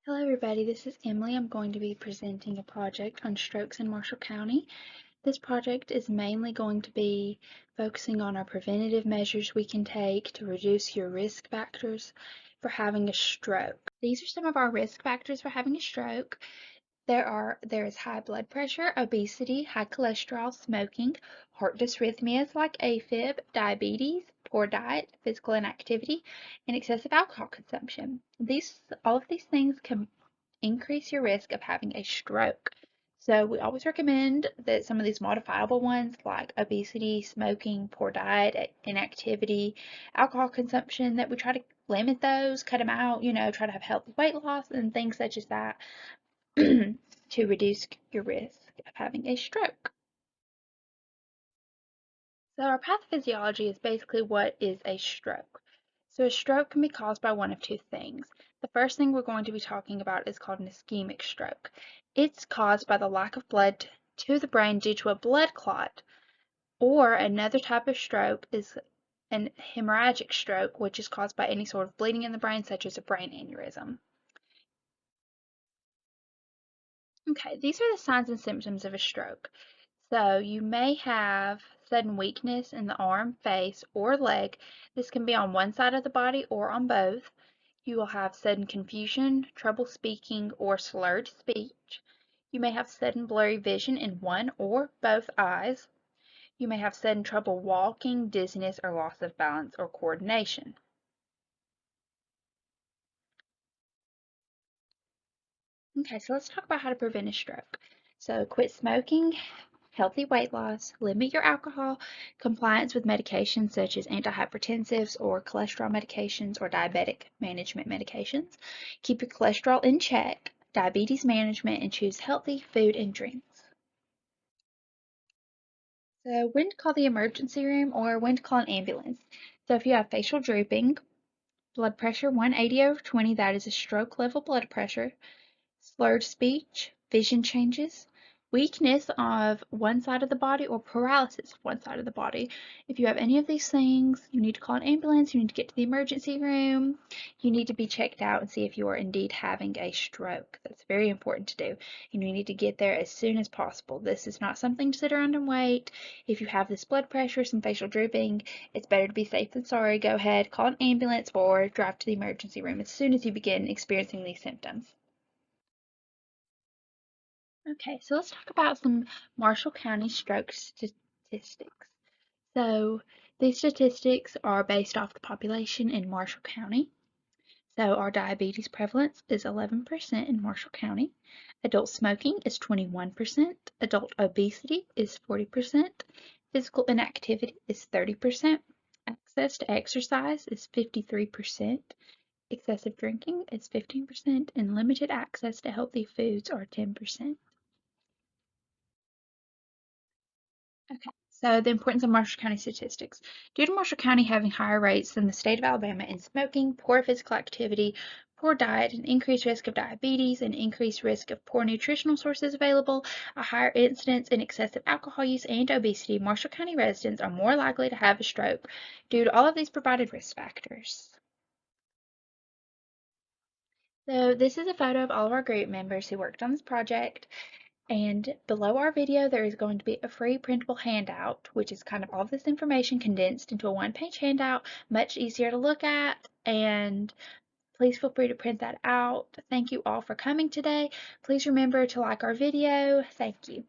Hello everybody, this is Emily. I'm going to be presenting a project on strokes in Marshall County. This project is mainly going to be focusing on our preventative measures we can take to reduce your risk factors for having a stroke. These are some of our risk factors for having a stroke. There is high blood pressure, obesity, high cholesterol, smoking, heart dysrhythmias like AFib, diabetes, poor diet, physical inactivity, and excessive alcohol consumption. All of these things can increase your risk of having a stroke. So we always recommend that some of these modifiable ones like obesity, smoking, poor diet, inactivity, alcohol consumption, that we try to limit those, cut them out, try to have healthy weight loss and things such as that to reduce your risk of having a stroke. So our pathophysiology is basically what is a stroke. So a stroke can be caused by one of two things. The first thing we're going to be talking about is called an ischemic stroke. It's caused by the lack of blood to the brain due to a blood clot, or another type of stroke is an hemorrhagic stroke, which is caused by any sort of bleeding in the brain, such as a brain aneurysm. Okay, these are the signs and symptoms of a stroke. So you may have sudden weakness in the arm, face, or leg. This can be on one side of the body or on both. You will have sudden confusion, trouble speaking, or slurred speech. You may have sudden blurry vision in one or both eyes. You may have sudden trouble walking, dizziness, or loss of balance or coordination. Okay, so let's talk about how to prevent a stroke. So quit smoking, healthy weight loss, limit your alcohol, compliance with medications such as antihypertensives or cholesterol medications or diabetic management medications, keep your cholesterol in check, diabetes management, and choose healthy food and drinks. So when to call the emergency room or when to call an ambulance. So if you have facial drooping, blood pressure 180/20, that is a stroke level blood pressure, slurred speech, vision changes, weakness of one side of the body, or paralysis of one side of the body. If you have any of these things, you need to call an ambulance, you need to get to the emergency room, you need to be checked out and see if you are indeed having a stroke. That's very important to do, and you need to get there as soon as possible. This is not something to sit around and wait. If you have this blood pressure, some facial drooping, it's better to be safe than sorry. Go ahead, call an ambulance or drive to the emergency room as soon as you begin experiencing these symptoms. Okay, so let's talk about some Marshall County stroke statistics. So these statistics are based off the population in Marshall County. So our diabetes prevalence is 11% in Marshall County. Adult smoking is 21%. Adult obesity is 40%. Physical inactivity is 30%. Access to exercise is 53%. Excessive drinking is 15%, and limited access to healthy foods are 10%. Okay, so the importance of Marshall County statistics. Due to Marshall County having higher rates than the state of Alabama in smoking, poor physical activity, poor diet, an increased risk of diabetes, an increased risk of poor nutritional sources available, a higher incidence in excessive alcohol use, and obesity, Marshall County residents are more likely to have a stroke due to all of these provided risk factors. So this is a photo of all of our group members who worked on this project. And below our video, there is going to be a free printable handout, which is kind of all this information condensed into a one-page handout, much easier to look at. And please feel free to print that out. Thank you all for coming today. Please remember to like our video. Thank you.